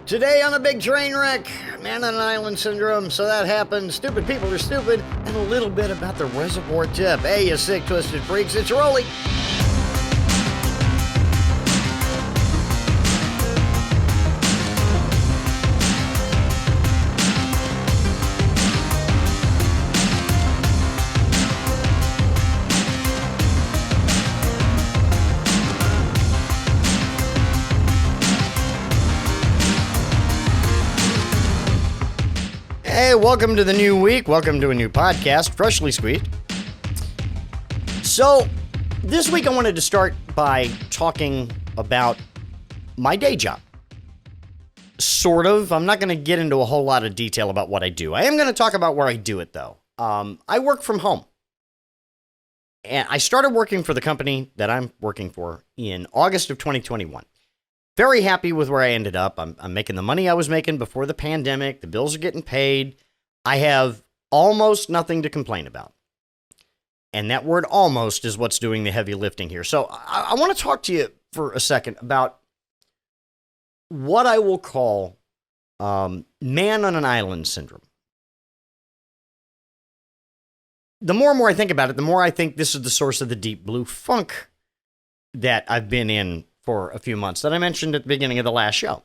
Today on a big train wreck, man on an island syndrome, so that happens, stupid people are stupid, and a little bit about the reservoir tip. Hey, you sick, twisted freaks, it's Roley. Hey, welcome to the new week. Welcome to a new podcast, freshly squeezed. So, this week I wanted to start by talking about my day job. Sort of. I'm not going to get into a whole lot of detail about what I do. I am going to talk about where I do it, though. I work from home. And I started working for the company that I'm working for in August of 2021. Very happy with where I ended up. I'm making the money I was making before the pandemic. The bills are getting paid. I have almost nothing to complain about. And that word almost is what's doing the heavy lifting here. So I want to talk to you for a second about what I will call man on an island syndrome. The more and more I think about it, the more I think this is the source of the deep blue funk that I've been in for a few months that I mentioned at the beginning of the last show.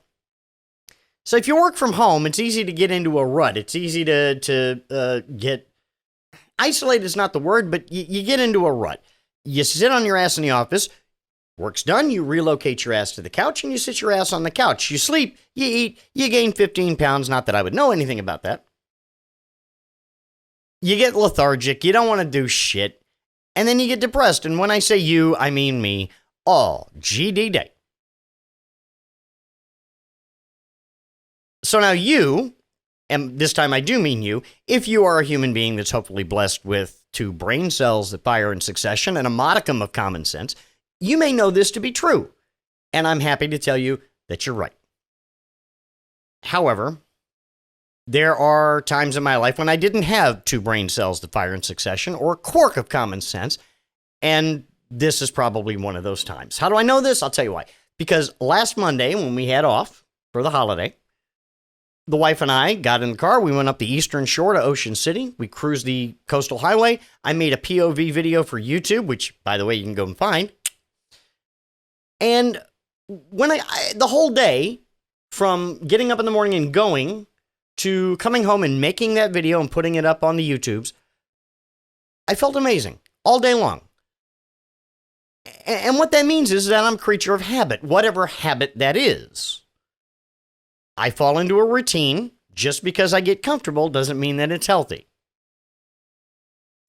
So if you work from home, it's easy to get into a rut. It's easy to get isolated is not the word, but you get into a rut. You sit on your ass in the office, work's done, you relocate your ass to the couch, and you sit your ass on the couch. You sleep, you eat, you gain 15 pounds, not that I would know anything about that. You get lethargic, you don't want to do shit, and then you get depressed. And when I say you, I mean me. All GD day. So now you, and this time I do mean you, if you are a human being that's hopefully blessed with two brain cells that fire in succession and a modicum of common sense, you may know this to be true. And I'm happy to tell you that you're right. However, there are times in my life when I didn't have two brain cells that fire in succession or a quirk of common sense, and this is probably one of those times. How do I know this? I'll tell you why. Because last Monday, when we had off for the holiday, the wife and I got in the car. We went up the eastern shore to Ocean City. We cruised the coastal highway. I made a POV video for YouTube, which, by the way, you can go and find. And when the whole day, from getting up in the morning and going to coming home and making that video and putting it up on the YouTubes, I felt amazing all day long. And what that means is that I'm a creature of habit, whatever habit that is. I fall into a routine. Just because I get comfortable doesn't mean that it's healthy.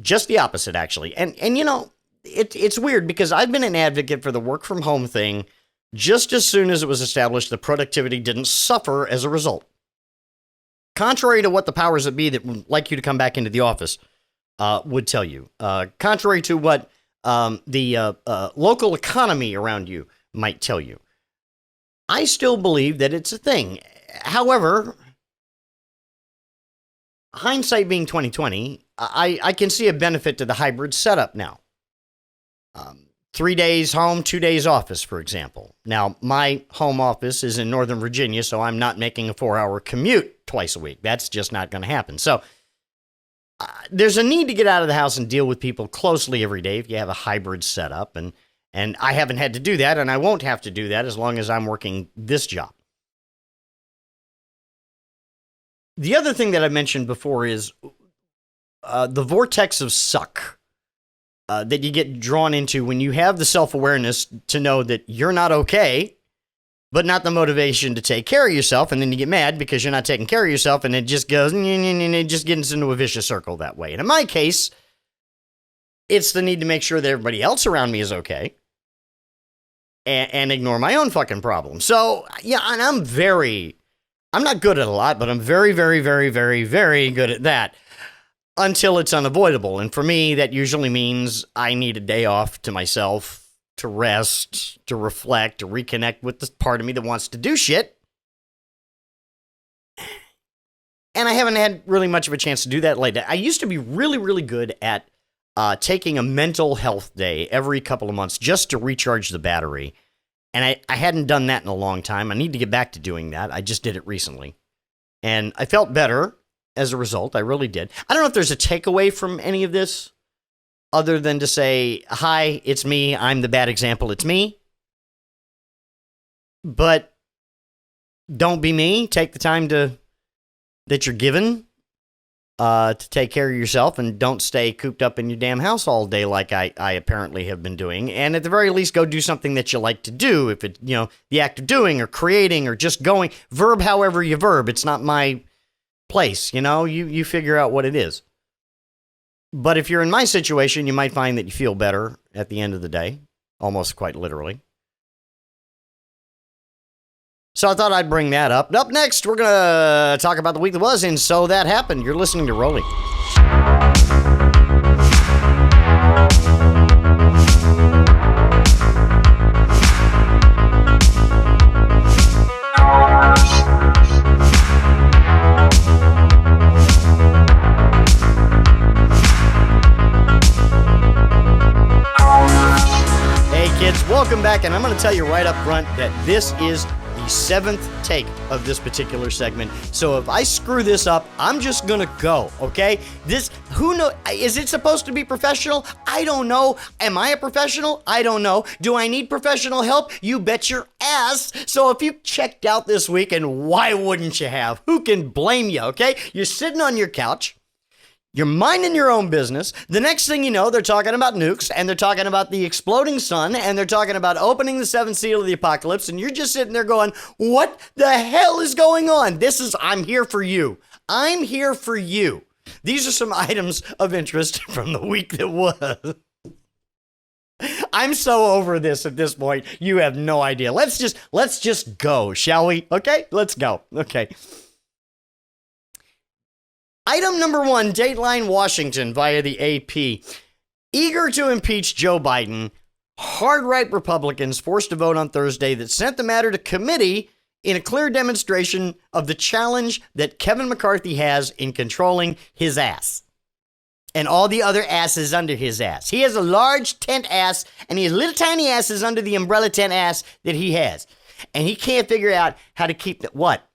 Just the opposite, actually. And you know, it's weird because I've been an advocate for the work from home thing just as soon as it was established that productivity didn't suffer as a result. Contrary to what the powers that be that would like you to come back into the office would tell you. Contrary to what the local economy around you might tell you. I still believe that it's a thing. However, hindsight being 2020, I can see a benefit to the hybrid setup now. 3 days home, 2 days office, for example. Now, my home office is in Northern Virginia, so I'm not making a 4-hour commute twice a week. That's just not going to happen. So, there's a need to get out of the house and deal with people closely every day if you have a hybrid setup. And I haven't had to do that, and I won't have to do that as long as I'm working this job. The other thing that I mentioned before is the vortex of suck that you get drawn into when you have the self-awareness to know that you're not okay, but not the motivation to take care of yourself, and then you get mad because you're not taking care of yourself, and it just goes, it just gets into a vicious circle that way. And in my case, it's the need to make sure that everybody else around me is okay, and ignore my own fucking problem. So, yeah, and I'm not good at a lot, but I'm very, very, very, very, very good at that until it's unavoidable. And for me, that usually means I need a day off to myself, to rest, to reflect, to reconnect with the part of me that wants to do shit. And I haven't had really much of a chance to do that lately. I used to be really, really good at taking a mental health day every couple of months just to recharge the battery. And I hadn't done that in a long time. I need to get back to doing that. I just did it recently. And I felt better as a result. I really did. I don't know if there's a takeaway from any of this other than to say, hi, it's me. I'm the bad example. It's me. But don't be me. Take the time that you're given to take care of yourself, and don't stay cooped up in your damn house all day like I apparently have been doing. And at the very least, go do something that you like to do. If it, the act of doing or creating or just going, verb however you verb. It's not my place, you figure out what it is. But if you're in my situation, you might find that you feel better at the end of the day, almost quite literally. So I thought I'd bring that up. Up next, we're going to talk about the week that was, and so that happened. You're listening to Roley. Hey kids, welcome back, and I'm going to tell you right up front that this is the seventh take of this particular segment. So if I screw this up, I'm just gonna go, okay? Who knows? Is it supposed to be professional? I don't know. Am I a professional? I don't know. Do I need professional help? You bet your ass. So if you checked out this week, and why wouldn't you have? Who can blame you, okay? You're sitting on your couch. You're minding your own business. The next thing you know, they're talking about nukes, and they're talking about the exploding sun, and they're talking about opening the seventh seal of the apocalypse, and you're just sitting there going, what the hell is going on? I'm here for you. I'm here for you. These are some items of interest from the week that was. I'm so over this at this point. You have no idea. Let's just go, shall we? Okay, let's go. Okay. Item number one, Dateline Washington via the AP. Eager to impeach Joe Biden, hard-right Republicans forced a vote on Thursday that sent the matter to committee in a clear demonstration of the challenge that Kevin McCarthy has in controlling his ass and all the other asses under his ass. He has a large tent ass, and he has little tiny asses under the umbrella tent ass that he has. And he can't figure out how to keep what?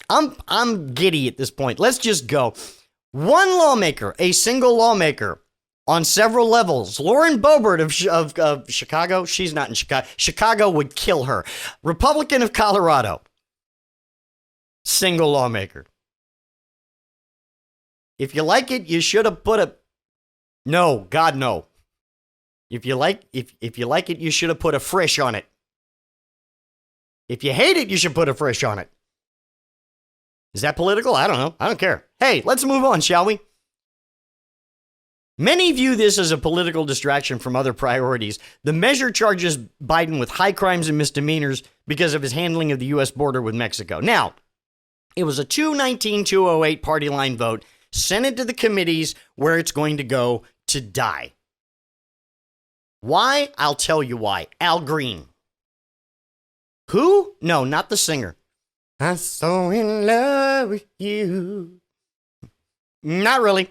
I'm giddy at this point. Let's just go. One lawmaker, a single lawmaker on several levels. Lauren Boebert of Chicago. She's not in Chicago. Chicago would kill her. Republican of Colorado. Single lawmaker. If you like it, you should have put no, God, no. If you like it, you should have put a frisch on it. If you hate it, you should put a frisch on it. Is that political? I don't know. I don't care. Hey, let's move on, shall we? Many view this as a political distraction from other priorities. The measure charges Biden with high crimes and misdemeanors because of his handling of the U.S. border with Mexico. Now, it was a 219-208 party line vote, sent it to the committees where it's going to go to die. Why? I'll tell you why. Al Green. Who? No, not the singer. I'm so in love with you. Not really.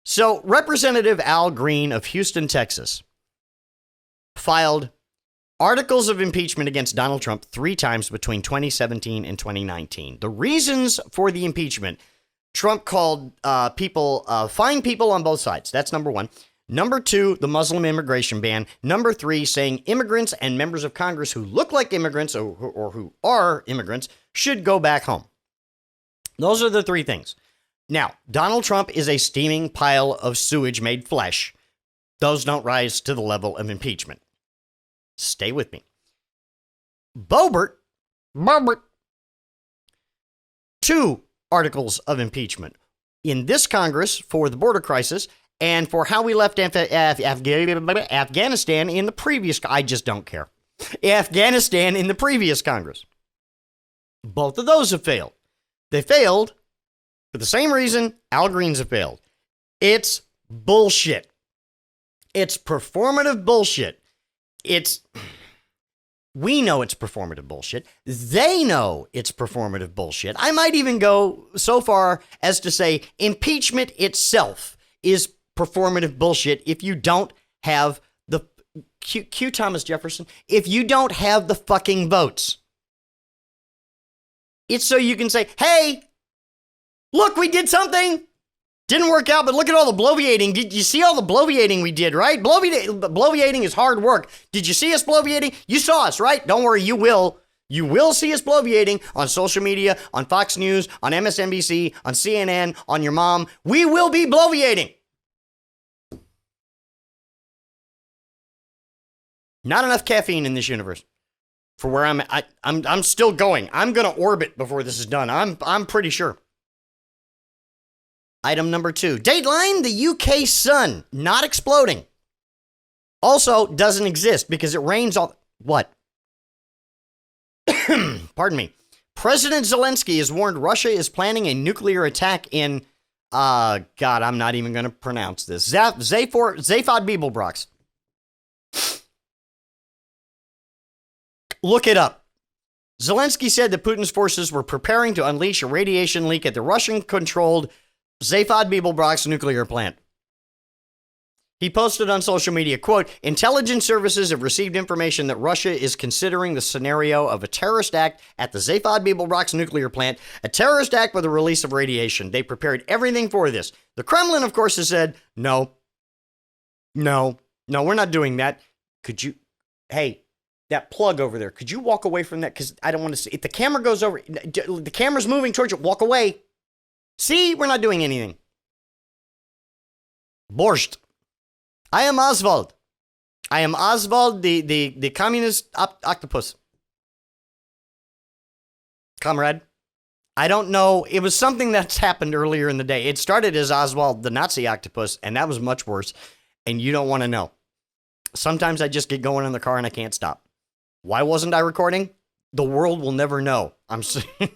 So, Representative Al Green of Houston, Texas, filed articles of impeachment against Donald Trump 3 times between 2017 and 2019. The reasons for the impeachment: Trump called fine people on both sides. That's number 1. Number 2, the Muslim immigration ban. Number 3, saying immigrants and members of Congress who look like immigrants or who are immigrants should go back home. Those are the 3 things. Now, Donald Trump is a steaming pile of sewage made flesh. Those don't rise to the level of impeachment. Stay with me. Boebert, 2 articles of impeachment in this Congress for the border crisis and for how we left Afghanistan in the previous. I just don't care. Afghanistan in the previous Congress. Both of those have failed. They failed for the same reason Al Green's have failed. It's bullshit. It's performative bullshit. We know it's performative bullshit. They know it's performative bullshit. I might even go so far as to say impeachment itself is performative bullshit if you don't have Q Thomas Jefferson, if you don't have the fucking votes, it's so you can say, hey, look, we did something. Didn't work out, but look at all the bloviating. Did you see all the bloviating we did, right? Bloviating is hard work. Did you see us bloviating? You saw us, right? Don't worry, you will. You will see us bloviating on social media, on Fox News, on MSNBC, on CNN, on your mom. We will be bloviating. Not enough caffeine in this universe for where I'm at. I'm still going. I'm going to orbit before this is done. I'm pretty sure. Item number 2. Dateline, the UK sun not exploding. Also doesn't exist because it rains all... What? Pardon me. President Zelensky has warned Russia is planning a nuclear attack in... God, I'm not even going to pronounce this. Zafod Beeblebrox. Look it up. Zelensky said that Putin's forces were preparing to unleash a radiation leak at the Russian-controlled Zafod Beeblebrox nuclear plant. He posted on social media, quote, intelligence services have received information that Russia is considering the scenario of a terrorist act at the Zafod Beeblebrox nuclear plant, a terrorist act with the release of radiation. They prepared everything for this. The Kremlin, of course, has said, no, we're not doing that. Could you, hey, that plug over there, could you walk away from that? Because I don't want to see, if the camera goes over, the camera's moving towards you, walk away. See, we're not doing anything. Borscht. I am Oswald. I am Oswald, the communist octopus. Comrade. I don't know. It was something that's happened earlier in the day. It started as Oswald, the Nazi octopus, and that was much worse. And you don't want to know. Sometimes I just get going in the car and I can't stop. Why wasn't I recording? The world will never know. I'm saying.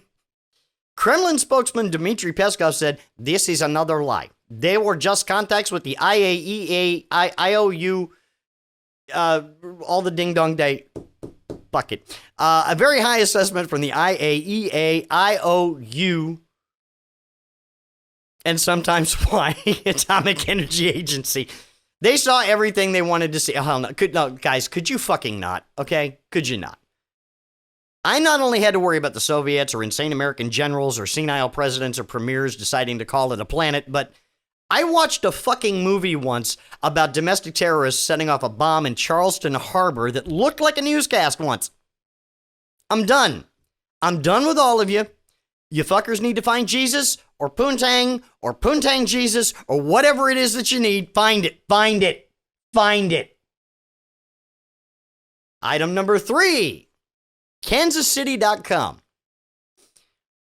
Kremlin spokesman Dmitry Peskov said, this is another lie. They were just contacts with the IAEA, IOU, all the ding-dong day bucket. A very high assessment from the IAEA, IOU, and sometimes why Atomic Energy Agency. They saw everything they wanted to see. Oh, hell no. Guys, could you fucking not? Okay? Could you not? I not only had to worry about the Soviets or insane American generals or senile presidents or premiers deciding to call it a planet, but I watched a fucking movie once about domestic terrorists setting off a bomb in Charleston Harbor that looked like a newscast once. I'm done. I'm done with all of you. You fuckers need to find Jesus or Poontang Jesus or whatever it is that you need. Find it. Find it. Find it. Item number 3. KansasCity.com.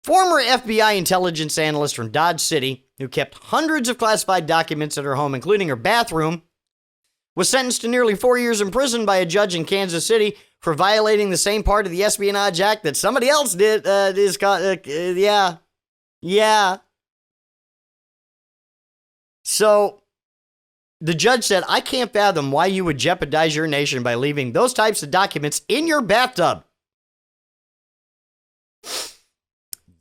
Former FBI intelligence analyst from Dodge City, who kept hundreds of classified documents at her home, including her bathroom, was sentenced to nearly 4 years in prison by a judge in Kansas City for violating the same part of the Espionage Act that somebody else did. Yeah. So, the judge said, I can't fathom why you would jeopardize your nation by leaving those types of documents in your bathtub.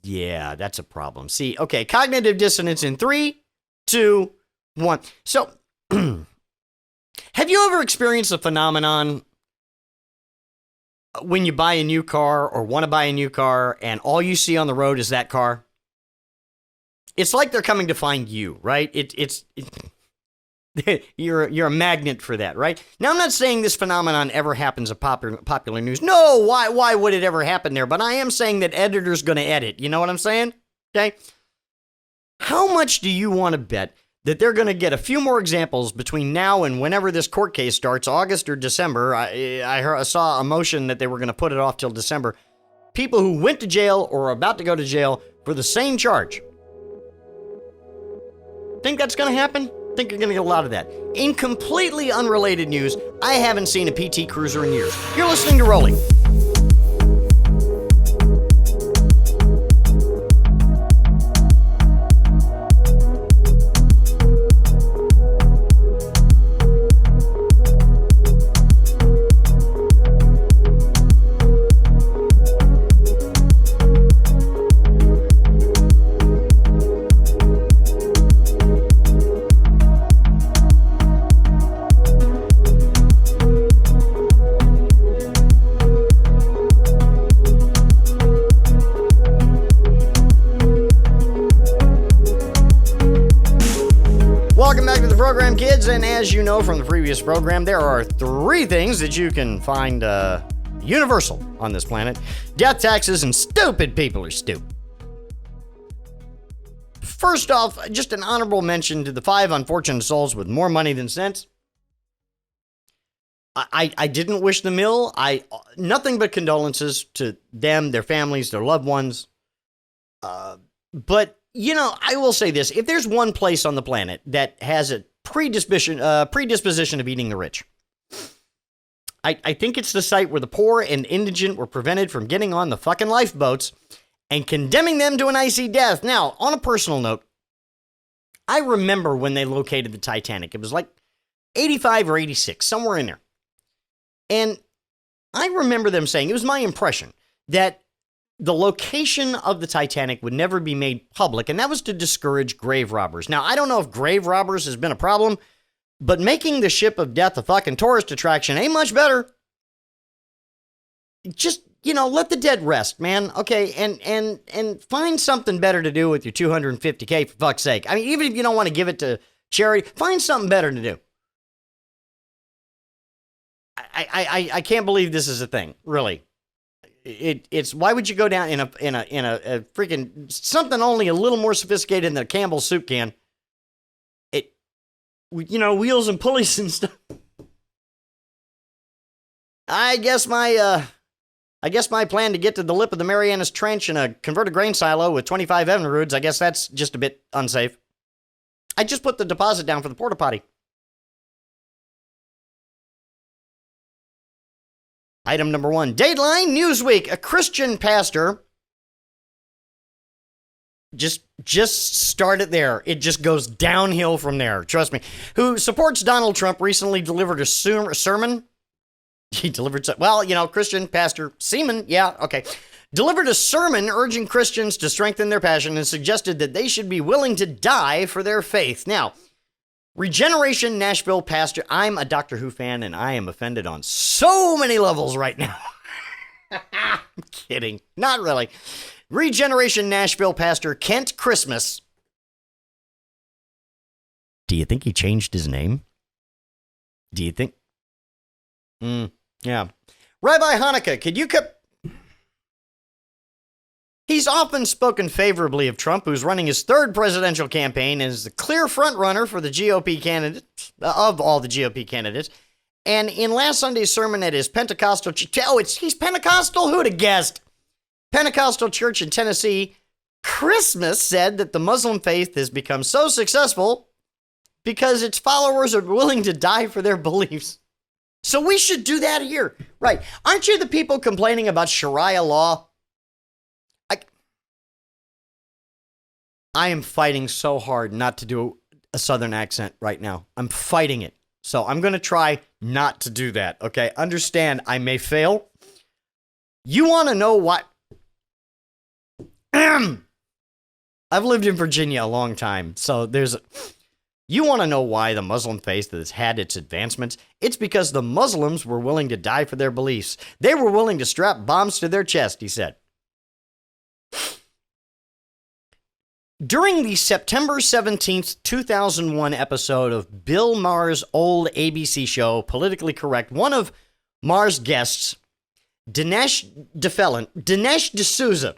Yeah, that's a problem. See, okay, cognitive dissonance in 3, 2, 1. So, have you ever experienced a phenomenon when you buy a new car or want to buy a new car and all you see on the road is that car? It's like they're coming to find you, right? You're a magnet for that, right? Now, I'm not saying this phenomenon ever happens at popular news. No, why would it ever happen there? But I am saying that editors going to edit. You know what I'm saying? Okay. How much do you want to bet that they're going to get a few more examples between now and whenever this court case starts, August or December? I saw a motion that they were going to put it off till December. People who went to jail or are about to go to jail for the same charge. Think that's going to happen? Think you're going to get a lot of that. In completely unrelated news, I haven't seen a PT Cruiser in years. You're listening to Roley. program, kids, and as you know from the previous program, there are 3 things that you can find universal on this planet. Death, taxes, and stupid people are stupid. First off, just an honorable mention to the 5 unfortunate souls with more money than sense. I didn't wish them ill. Nothing but condolences to them, their families, their loved ones. But, you know, I will say this. If there's one place on the planet that has a predisposition of eating the rich, I think it's the site where the poor and indigent were prevented from getting on the fucking lifeboats and condemning them to an icy death. Now, on a personal note, I remember when they located the Titanic. It was like 85 or 86, somewhere in there. And I remember them saying, it was my impression, that the location of the Titanic would never be made public, and that was to discourage grave robbers. Now, I don't know if grave robbers has been a problem, but making the ship of death a fucking tourist attraction ain't much better. Just, you know, let the dead rest, man. Okay, and find something better to do with your $250K, for fuck's sake. I mean, even if you don't want to give it to charity, find something better to do. I can't believe this is a thing, really. It's why would you go down in a freaking something only a little more sophisticated than a Campbell's soup can? You know, wheels and pulleys and stuff. I guess my plan to get to the lip of the Marianas Trench in a converted grain silo with 25 Evinrudes, I guess that's just a bit unsafe. I just put the deposit down for the porta potty. Item number 1, Dateline Newsweek. A Christian pastor, just start it there. It just goes downhill from there. Trust me. Who supports Donald Trump recently delivered a sermon. He delivered, well, you know, Christian pastor, seaman, yeah, okay. Delivered a sermon urging Christians to strengthen their passion and suggested that they should be willing to die for their faith. Now, Regeneration Nashville pastor, I'm a Doctor Who fan and I am offended on so many levels right now. I'm kidding. Not really. Regeneration Nashville pastor Kent Christmas. Do you think he changed his name? Do you think? Yeah. Rabbi Hanukkah, could you He's often spoken favorably of Trump, who's running his 3rd presidential campaign and is the clear frontrunner for the GOP candidates, of all the GOP candidates. And in last Sunday's sermon at his Pentecostal, he's Pentecostal? Who'd have guessed? Pentecostal church in Tennessee, Christmas said that the Muslim faith has become so successful because its followers are willing to die for their beliefs. So we should do that here. Right. Aren't you the people complaining about Sharia law? I am fighting so hard not to do a Southern accent right now. I'm fighting it. So I'm going to try not to do that, okay? Understand, I may fail. You want to know what? I've lived in Virginia a long time, so you want to know why the Muslim faith has had its advancements? It's because the Muslims were willing to die for their beliefs. They were willing to strap bombs to their chest, he said. During the September 17th, 2001 episode of Bill Maher's old ABC show, Politically Correct, one of Maher's guests, Dinesh D'Souza,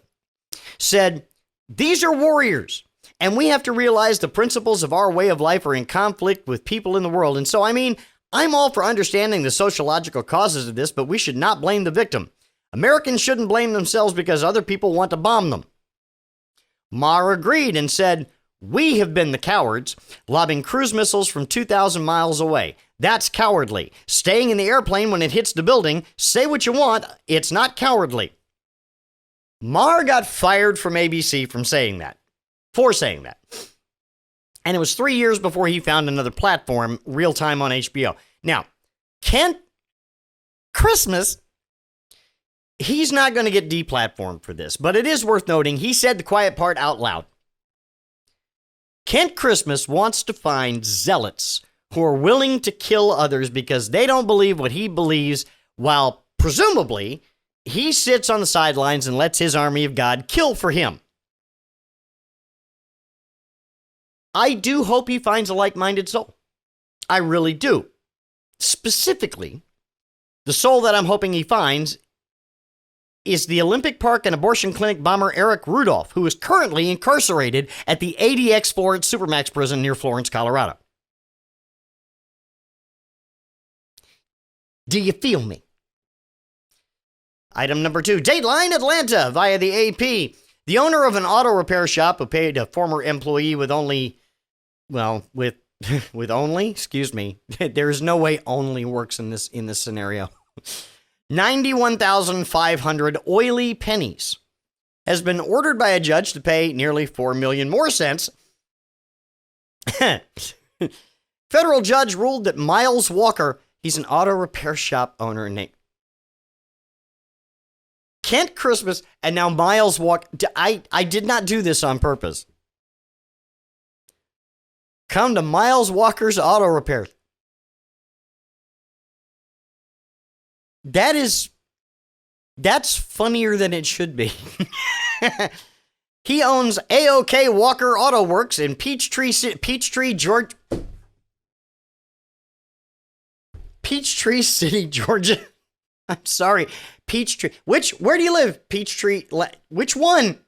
said, "These are warriors, and we have to realize the principles of our way of life are in conflict with people in the world. And so, I mean, I'm all for understanding the sociological causes of this, but we should not blame the victim. Americans shouldn't blame themselves because other people want to bomb them." Maher agreed and said, "We have been the cowards, lobbing cruise missiles from 2,000 miles away. That's cowardly. Staying in the airplane when it hits the building, say what you want, it's not cowardly." Maher got fired from ABC for saying that. And it was 3 years before he found another platform, real time on HBO. Now, Kent Christmas, he's not going to get deplatformed for this, but it is worth noting he said the quiet part out loud. Kent Christmas wants to find zealots who are willing to kill others because they don't believe what he believes, while presumably he sits on the sidelines and lets his army of God kill for him. I do hope he finds a like-minded soul. I really do. Specifically, the soul that I'm hoping he finds is the Olympic Park and abortion clinic bomber Eric Rudolph, who is currently incarcerated at the ADX Florence Supermax prison near Florence, Colorado. Do you feel me? Item number 2, Dateline Atlanta via the AP. The owner of an auto repair shop who paid a former employee with only, with only, excuse me, there's no way only works in this scenario. 91,500 oily pennies has been ordered by a judge to pay nearly 4 million more cents. Federal judge ruled that Miles Walker, he's an auto repair shop owner named Kent Christmas, and now Miles Walker. I did not do this on purpose. Come to Miles Walker's Auto Repair. That's funnier than it should be. He owns A-OK Walker Auto Works in Peachtree, Georgia. Peachtree City, Georgia. I'm sorry. Peachtree. Where do you live? Peachtree. Which one?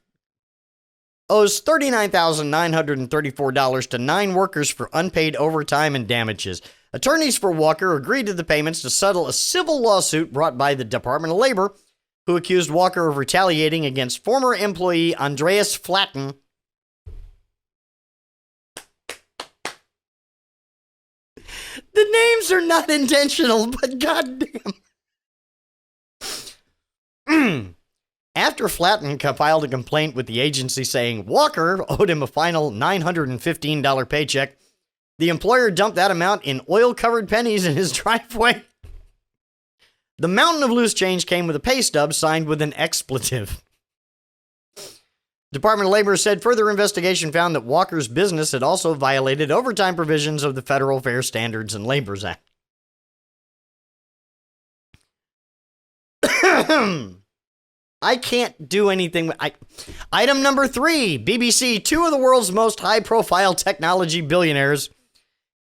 Owes $39,934 to 9 workers for unpaid overtime and damages. Attorneys for Walker agreed to the payments to settle a civil lawsuit brought by the Department of Labor, who accused Walker of retaliating against former employee Andreas Flatten. The names are not intentional, but goddamn. After Flatten filed a complaint with the agency saying Walker owed him a final $915 paycheck, the employer dumped that amount in oil-covered pennies in his driveway. The mountain of loose change came with a pay stub signed with an expletive. Department of Labor said further investigation found that Walker's business had also violated overtime provisions of the Federal Fair Standards and Labors Act. I can't do anything. Item number 3, BBC. 2 of the world's most high-profile technology billionaires,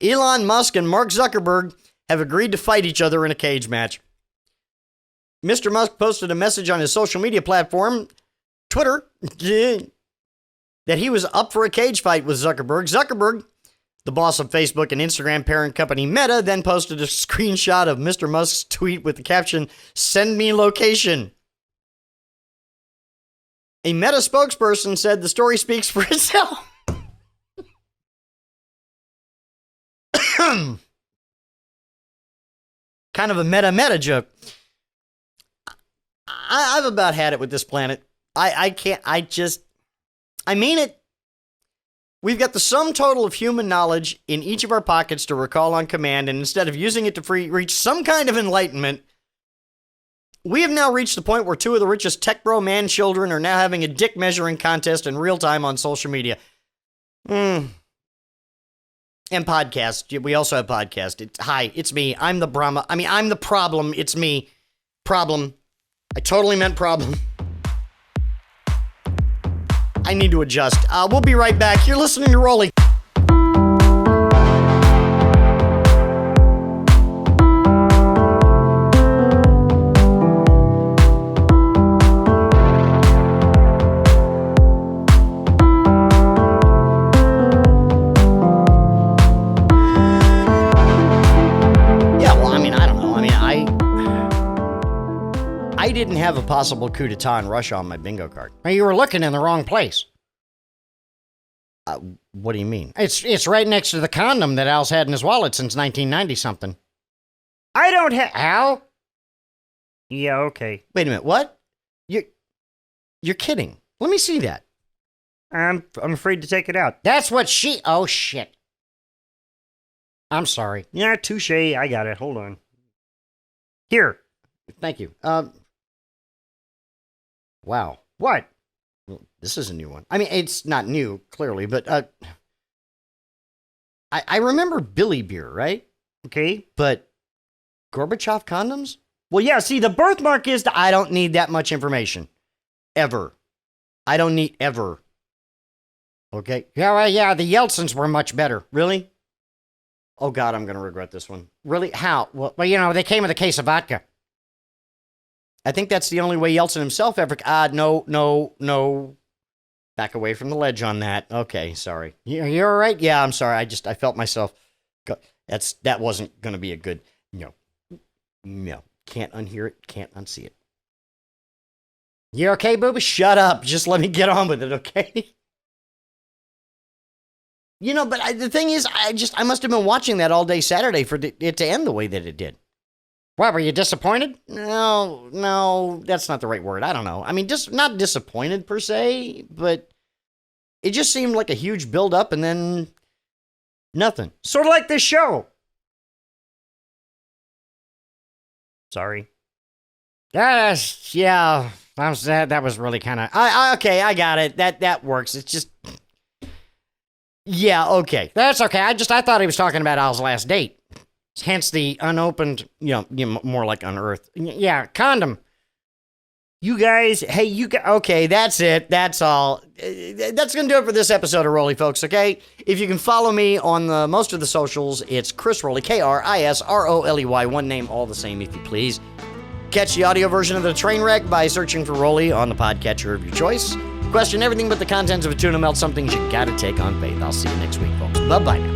Elon Musk and Mark Zuckerberg, have agreed to fight each other in a cage match. Mr. Musk posted a message on his social media platform, Twitter, that he was up for a cage fight with Zuckerberg. Zuckerberg, the boss of Facebook and Instagram parent company Meta, then posted a screenshot of Mr. Musk's tweet with the caption, "Send me location." A Meta spokesperson said the story speaks for itself. Kind of a meta joke. I've about had it with this planet. I mean it. We've got the sum total of human knowledge in each of our pockets to recall on command, and instead of using it to reach some kind of enlightenment, we have now reached the point where 2 of the richest tech bro man children are now having a dick measuring contest in real time on social media. And podcasts. We also have podcasts. Hi, it's me. I'm the Brahma. I'm the problem. It's me. Problem. I totally meant problem. I need to adjust. We'll be right back. You're listening to Roley. I didn't have a possible coup d'etat in Russia on my bingo card. You were looking in the wrong place. What do you mean? It's right next to the condom that Al's had in his wallet since 1990-something. I don't have... Al? Yeah, okay. Wait a minute, what? You're kidding. Let me see that. I'm afraid to take it out. That's what she... Oh, shit. I'm sorry. Yeah, touche. I got it. Hold on. Here. Thank you. Wow. What? Well, this is a new one. It's not new, clearly, but I remember Billy Beer, right? Okay. But Gorbachev condoms? Well, yeah, see, the birthmark is I don't need that much information. Ever. I don't need ever. Okay? Yeah, the Yeltsins were much better. Really? Oh, God, I'm going to regret this one. Really? How? Well, Well, they came with a case of vodka. I think that's the only way Yeltsin himself ever... No. Back away from the ledge on that. Okay, sorry. You're all right? Yeah, I'm sorry. I felt myself... That wasn't going to be a good... No. Can't unhear it. Can't unsee it. You okay, booby? Shut up. Just let me get on with it, okay? But the thing is, I must have been watching that all day Saturday for it to end the way that it did. What, were you disappointed? No, that's not the right word. I don't know. I mean, just not disappointed per se, but it just seemed like a huge build-up and then nothing. Sort of like this show. Sorry. Yeah. That was really kind of... Okay, I got it. That works. It's just... Yeah, okay. That's okay. I thought he was talking about Al's last date. Hence the unopened, more like unearthed. Yeah, condom. You guys, okay, that's it. That's all. That's going to do it for this episode of Roley, folks, okay? If you can follow me on most of the socials, it's Chris Roley, KrisRoley, one name, all the same, if you please. Catch the audio version of the train wreck by searching for Roley on the podcatcher of your choice. Question everything but the contents of a tuna melt, some things you gotta take on faith. I'll see you next week, folks. Bye-bye now.